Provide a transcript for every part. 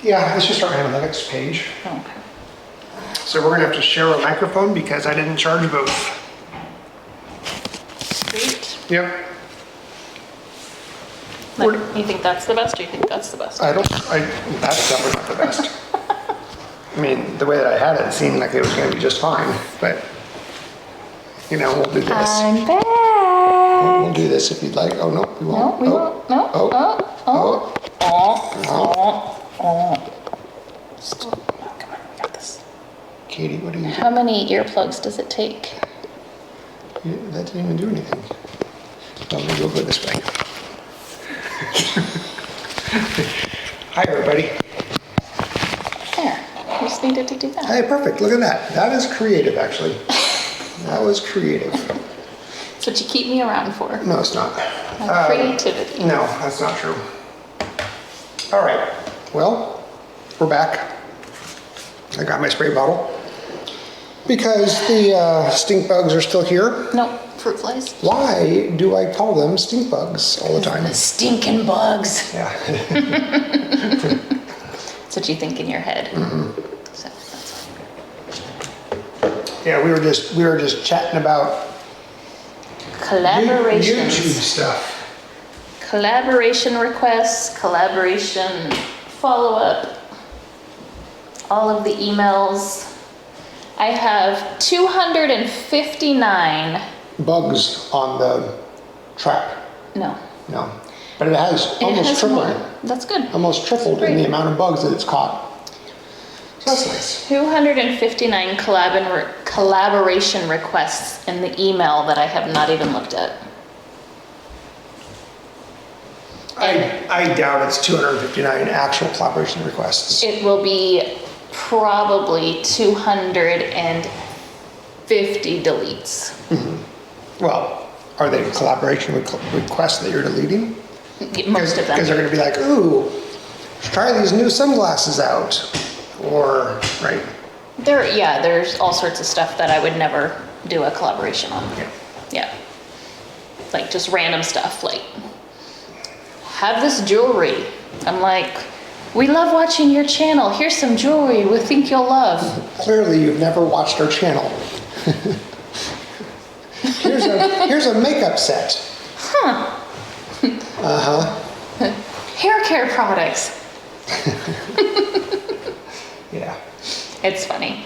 Yeah, it's just our analytics page. Oh, okay. So we're gonna have to share a microphone because I didn't charge both. Sweet. Yep. Like, you think that's the best, or you think that's the best? That's definitely not the best. I mean, the way that I had it seemed like it was gonna be just fine, but, you know, we'll do this. I'm back. We'll do this if you'd like. Oh, no, we No, won't. we won't. No. Stop. Come on, we got this. Katie, what are you doing? How many earplugs does it take? That didn't even do anything. Well, maybe we'll go this way. Hi, everybody. There. You just needed to do that. Hey, perfect. Look at that. That is creative, actually. That was creative. That's what you keep me around for. No, it's not. My creativity. No, that's not true. All right. Well, we're back. I got my spray bottle. Because the stink bugs are still here. Nope. Fruit flies. Why do I call them stink bugs all the time? The stinking bugs. Yeah. That's what you think in your head. Mm-hmm. So that's Yeah, we were just chatting about collaborations. YouTube stuff. Collaboration requests, collaboration follow-up, all of the emails. I have 259. Bugs on the trap. No. No. But it has almost tripled. More. That's good. Almost tripled in the amount of bugs that it's caught. So that's nice. 259 collaboration requests in the email that I have not even looked at. I doubt it's 259 actual collaboration requests. It will be probably 250 deletes. Mm-hmm. Well, are they collaboration requests that you're deleting? Most of them. Because they're going to be like, ooh, try these new sunglasses out. Or, right? There's all sorts of stuff that I would never do a collaboration on. Yeah. Yeah. Like just random stuff, like, have this jewelry. I'm like, we love watching your channel. Here's some jewelry we think you'll love. Clearly, you've never watched our channel. Here's a makeup set. Huh. Hair care products. Yeah. It's funny.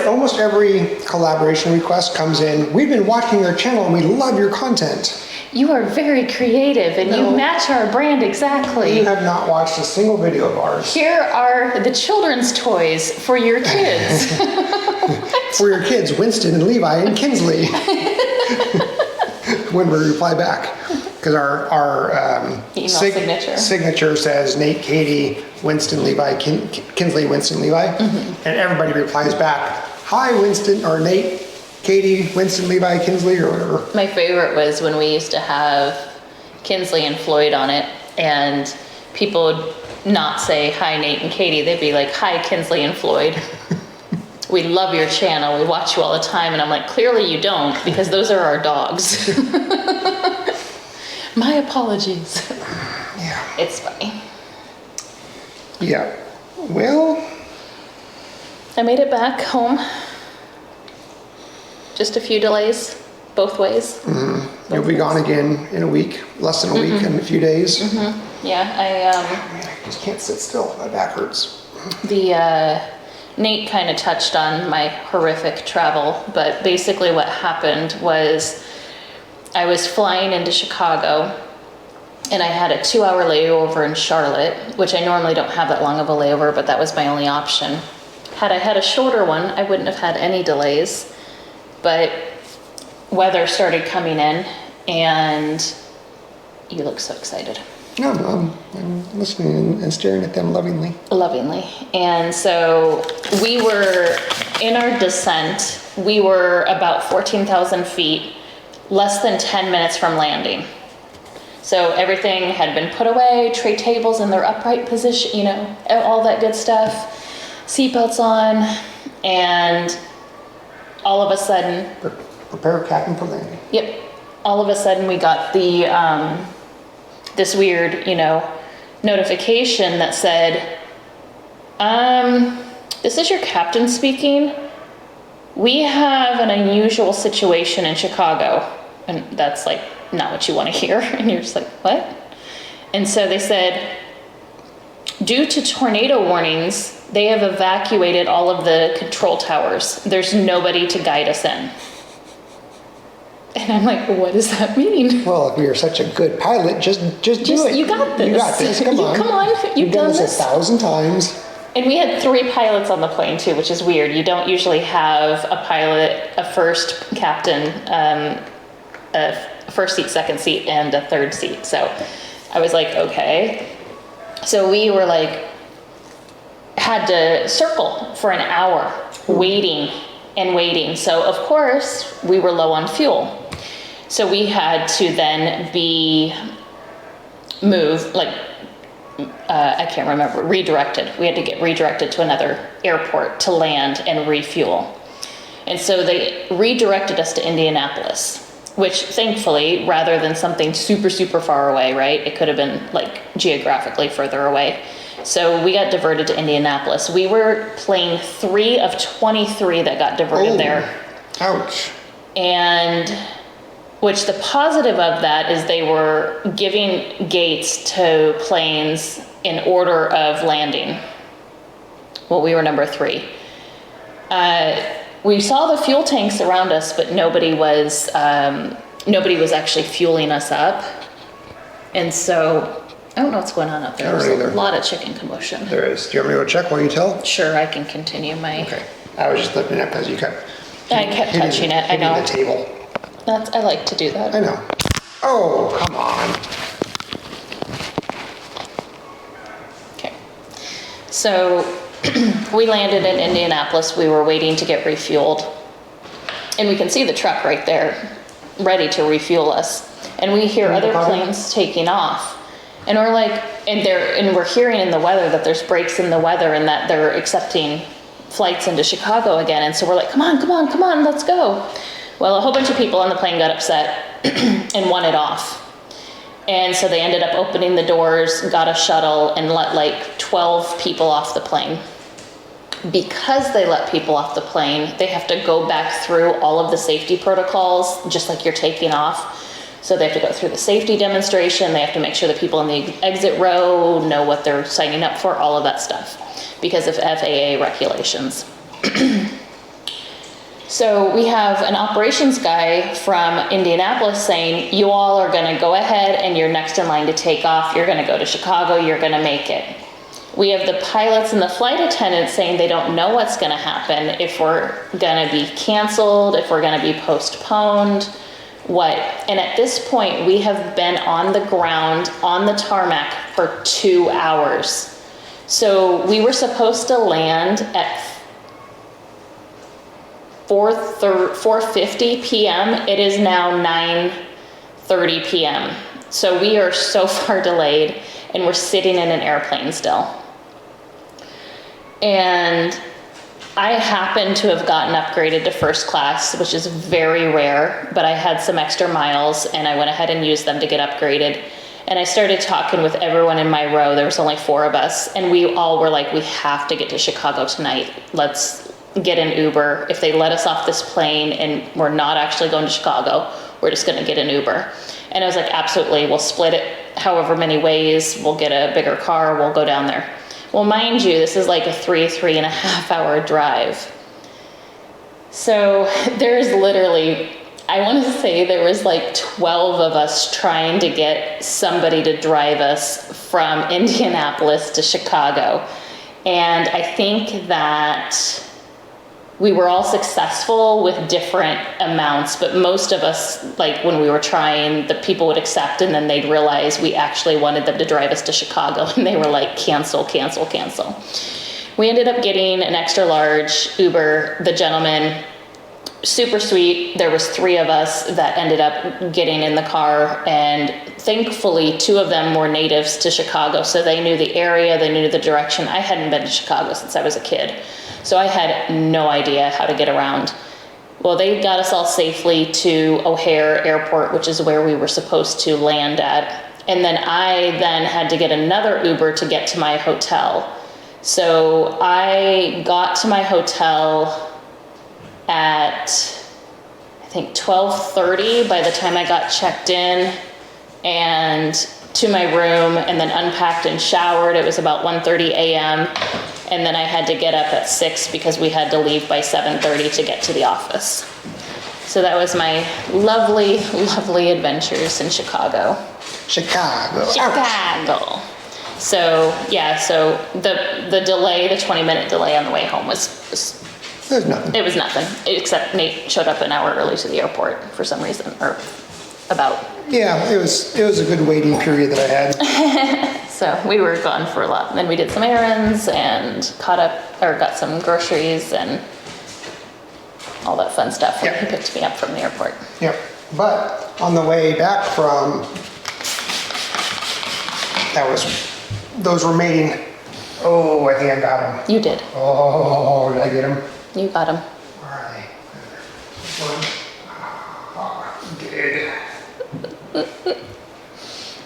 Almost every collaboration request comes in, we've been watching your channel and we love your content. You are very creative and you match our brand exactly. You have not watched a single video of ours. Here are the children's toys for your kids. For your kids, Winston and Levi and Kinsley. When we reply back. Because our email signature says Nate, Katie, Winston, Levi, Kinsley, Winston, Levi. Mm-hmm. And everybody replies back, hi, Winston, or Nate, Katie, Winston, Levi, Kinsley, or whatever. My favorite was when we used to have Kinsley and Floyd on it, and people would not say, hi, Nate and Katie. They'd be like, hi, Kinsley and Floyd. We love your channel. We watch you all the time. And I'm like, clearly you don't, because those are our dogs. My apologies. Yeah. It's funny. Yeah. Well, I made it back home. Just a few delays, both ways. Mm-hmm. You'll be gone again in a week, less than a week, and a few days. Mm-hmm. Yeah, Man, I just can't sit still. My back hurts. Nate kind of touched on my horrific travel, but basically what happened was I was flying into Chicago and I had a 2-hour layover in Charlotte, which I normally don't have that long of a layover, but that was my only option. Had I had a shorter one, I wouldn't have had any delays, but weather started coming in and you look so excited. No, I'm listening and staring at them lovingly. Lovingly. And so we were in our descent, we were about 14,000 feet, less than 10 minutes from landing. So everything had been put away, tray tables in their upright position, you know, all that good stuff, seatbelts on, and all of a sudden... Prepare cabin for landing. Yep. All of a sudden we got the, this weird, you know, notification that said, This is your captain speaking. We have an unusual situation in Chicago. And that's like not what you want to hear. And you're just like, what? And so they said, due to tornado warnings, they have evacuated all of the control towers. There's nobody to guide us in. And I'm like, what does that mean? Well, if you're such a good pilot, just do it. You got this. You got this. Come on. Come on. You've done done this 1,000 times. And we had 3 pilots on the plane too, which is weird. You don't usually have a pilot, a first captain, a first seat, second seat, and a third seat. So I was like, okay. So we were like, had to circle for an hour, waiting and waiting. So of course we were low on fuel. So we had to then be moved, like, I can't remember, redirected. We had to get redirected to another airport to land and refuel. And so they redirected us to Indianapolis, which thankfully, rather than something super, super far away, right? It could have been like geographically further away. So we got diverted to Indianapolis. We were plane 3 of 23 that got diverted there. Ouch. And which the positive of that is they were giving gates to planes in order of landing. Well, we were number 3. We saw the fuel tanks around us, but nobody was actually fueling us up. And so I don't know what's going on up there. There's a lot of chicken commotion. There is. Do you want me to go check while you tell? Sure, I can continue my... Okay. I was just lifting it because you kept... I kept touching it, I know. the table. I like to do that. I know. Oh, come on. Okay. So we landed in Indianapolis. We were waiting to get refueled. And we can see the truck right there, ready to refuel us. And we hear other planes taking off. And we're like, and we're hearing in the weather that there's breaks in the weather and that they're accepting flights into Chicago again. And so we're like, come on, let's go. Well, a whole bunch of people on the plane got upset and wanted off. And so they ended up opening the doors, got a shuttle, and let like 12 people off the plane. Because they let people off the plane, they have to go back through all of the safety protocols, just like you're taking off. So they have to go through the safety demonstration. They have to make sure the people in the exit row know what they're signing up for, all of that stuff, because of FAA regulations. So we have an operations guy from Indianapolis saying, you all are going to go ahead and you're next in line to take off. You're going to go to Chicago. You're going to make it. We have the pilots and the flight attendants saying they don't know what's going to happen, if we're going to be canceled, if we're going to be postponed, what. And at this point, we have been on the ground, on the tarmac for 2 hours. So we were supposed to land at 4:50 p.m. It is now 9:30 p.m. So we are so far delayed, and we're sitting in an airplane still. And I happen to have gotten upgraded to first class, which is very rare, but I had some extra miles and I went ahead and used them to get upgraded. And I started talking with everyone in my row. There was only 4 of us, and we all were like, we have to get to Chicago tonight. Let's get an Uber. If they let us off this plane and we're not actually going to Chicago, we're just gonna get an Uber. And I was like, absolutely, we'll split it however many ways, we'll get a bigger car, we'll go down there. Well, mind you, this is like a 3.5 hour drive. So there's literally, I want to say there was like 12 of us trying to get somebody to drive us from Indianapolis to Chicago. And I think that we were all successful with different amounts, but most of us, like when we were trying, the people would accept and then they'd realize we actually wanted them to drive us to Chicago, and they were like, cancel, cancel, cancel. We ended up getting an extra large Uber. The gentleman, super sweet. There was 3 of us that ended up getting in the car, and thankfully 2 of them were natives to Chicago, so they knew the area, they knew the direction. I hadn't been to Chicago since I was a kid, so I had no idea how to get around. Well, they got us all safely to O'Hare Airport, which is where we were supposed to land at. And then I then had to get another Uber to get to my hotel. So I got to my hotel at, I think 12:30 by the time I got checked in, and to my room, and then unpacked and showered. It was about 1:30 a.m. And then I had to get up at 6 because we had to leave by 7:30 to get to the office. So that was my lovely, lovely adventures in Chicago. Chicago. Chicago. So yeah, so the delay, the 20-minute delay on the way home was There's nothing. it was nothing, except Nate showed up an hour early to the airport for some reason, or about. Yeah, it was a good waiting period that I had. So we were gone for a lot. Then we did some errands and got some groceries and all that fun stuff when Yeah. he picked me up from the airport. Yep. But on the way back from, those remaining, I think I got them. You did. Oh, did I get them? You got him. All right. One. Good.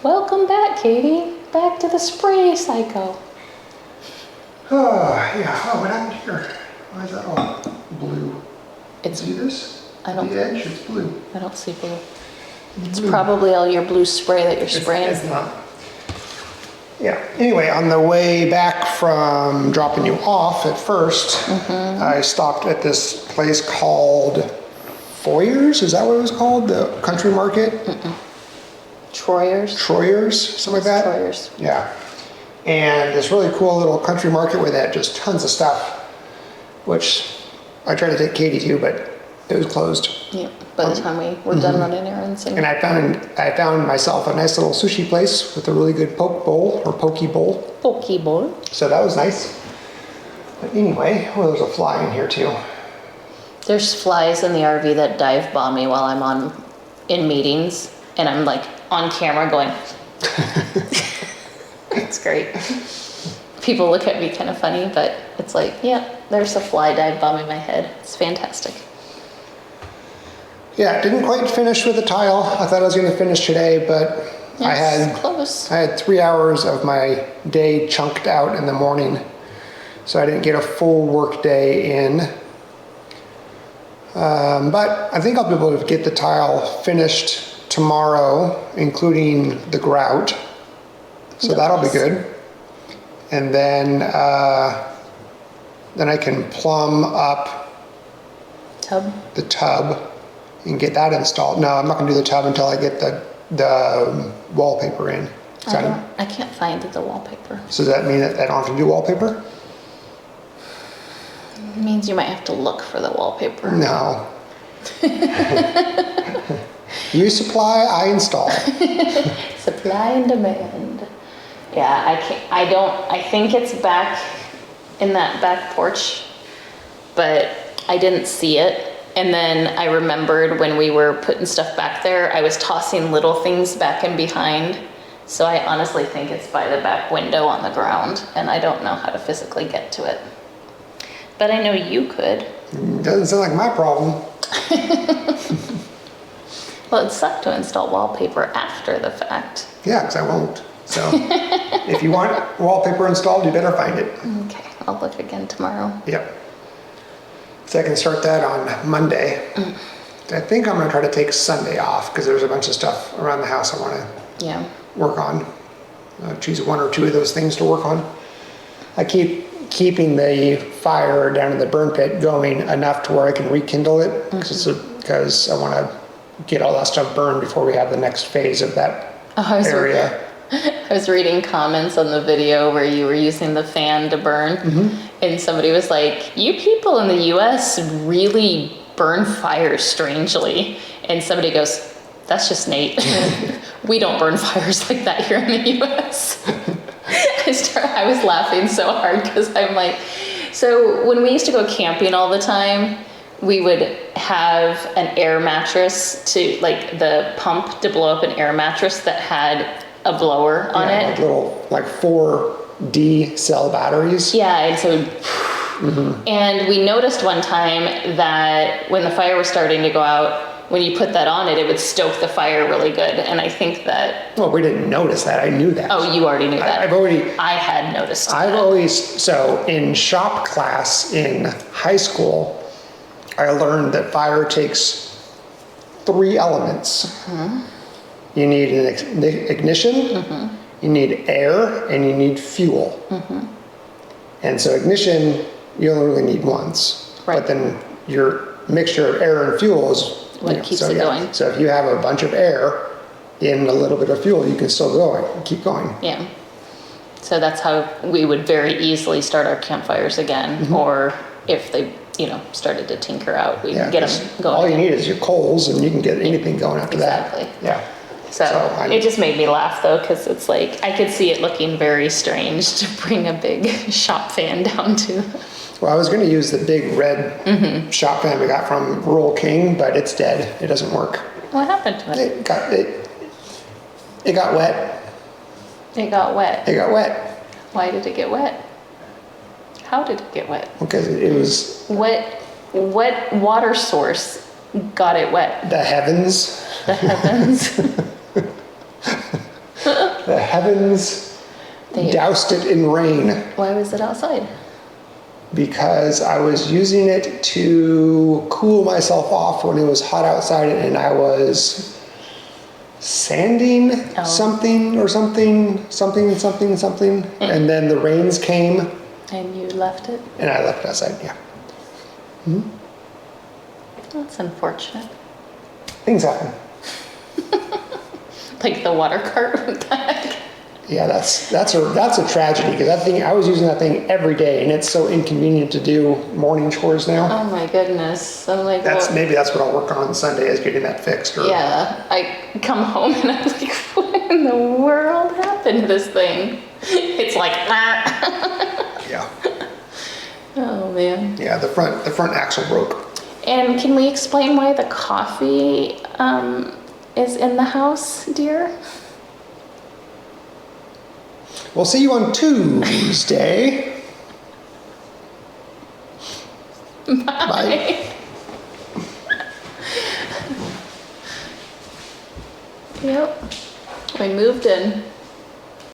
Welcome back, Katie. Back to the spray cycle. Oh, yeah. Oh, what happened here? Why is that all blue? It's. See this? I don't. The edge, it's blue. I don't see blue. It's probably all your blue spray that you're spraying. It's not. Yeah. Anyway, on the way back from dropping you off at first, I stopped at this place called Foyers. Is that what it was called? The country market? Troyers. Troyers, something like that? Troyers. Yeah. And this really cool little country market where they had just tons of stuff, which I tried to take Katie to, but it was closed. Yeah. By the time we were done running errands. And I found myself a nice little sushi place with a really good poke bowl or poke bowl. Poke bowl. So that was nice. But anyway, there's a fly in here too. There's flies in the RV that dive bomb me while I'm in meetings, and I'm like on camera going. It's great. People look at me kind of funny, but it's like, yeah, there's a fly dive bombing my head. It's fantastic. Yeah, didn't quite finish with the tile. I thought I was going to finish today, but I had close. I had 3 hours of my day chunked out in the morning, so I didn't get a full work day in. But I think I'll be able to get the tile finished tomorrow, including the grout. So that'll be good. And then I can plumb up the tub and get that installed. No, I'm not gonna do the tub until I get the wallpaper in. I can't find the wallpaper. So does that mean that I don't have to do wallpaper? It means you might have to look for the wallpaper. No. You supply, I install. Supply and demand. Yeah, I think it's back in that back porch, but I didn't see it. And then I remembered when we were putting stuff back there, I was tossing little things back and behind. So I honestly think it's by the back window on the ground, and I don't know how to physically get to it. But I know you could. Doesn't sound like my problem. Well, it sucked to install wallpaper after the fact. Yeah, because I won't. So if you want wallpaper installed, you better find it. Okay, I'll look again tomorrow. Yep. So I can start that on Monday. I think I'm gonna try to take Sunday off because there's a bunch of stuff around the house I wanna work on. Choose one or two of those things to work on. I keeping the fire down in the burn pit going enough to where I can rekindle it because I wanna get all that stuff burned before we have the next phase of that area. I was reading comments on the video where you were using the fan to burn, and somebody was like, you people in the US really burn fires strangely. And somebody goes, that's just Nate. We don't burn fires like that here in the US. I was laughing so hard because I'm like, so when we used to go camping all the time, we would have an air mattress like the pump to blow up an air mattress that had a blower on it. Like little 4D cell batteries. Yeah, and so, and we noticed one time that when the fire was starting to go out, when you put that on it, it would stoke the fire really good. And I think that, Well, we didn't notice that. I knew that. oh, you already knew that. I had noticed that. So in shop class in high school, I learned that fire takes 3 elements. You need an ignition, you need air, and you need fuel. And so ignition, you only really need once. Right. But then your mixture of air and fuel is What keeps it going. So if you have a bunch of air in a little bit of fuel, you can still go and keep going. Yeah. So that's how we would very easily start our campfires again. Or if they, started to tinker out, we can get them going. All you need is your coals and you can get anything going after Exactly. that. Yeah. So it just made me laugh though, because it's like, I could see it looking very strange to bring a big shop fan down to. Well, I was going to use the big red shop fan we got from Rural King, but it's dead. It doesn't work. What happened to it? It got wet. It got wet. It got wet. Why did it get wet? How did it get wet? Because it was What water source got it wet? the heavens. The heavens. The heavens doused it in rain. Why was it outside? Because I was using it to cool myself off when it was hot outside and I was sanding something. And then the rains came. And you left it? And I left it outside, yeah. That's unfortunate. Things happen. Like the water cart went back. Yeah, that's a tragedy because I was using that thing every day and it's so inconvenient to do morning chores now. Oh my goodness. I'm like, Maybe that's what I'll work on Sunday is getting that fixed. Yeah, I come home and I'm like, what in the world happened to this thing? It's like, Yeah. Oh man. Yeah, the front axle broke. And can we explain why the coffee is in the house, dear? We'll see you on Tuesday. Bye. Yep. We moved in.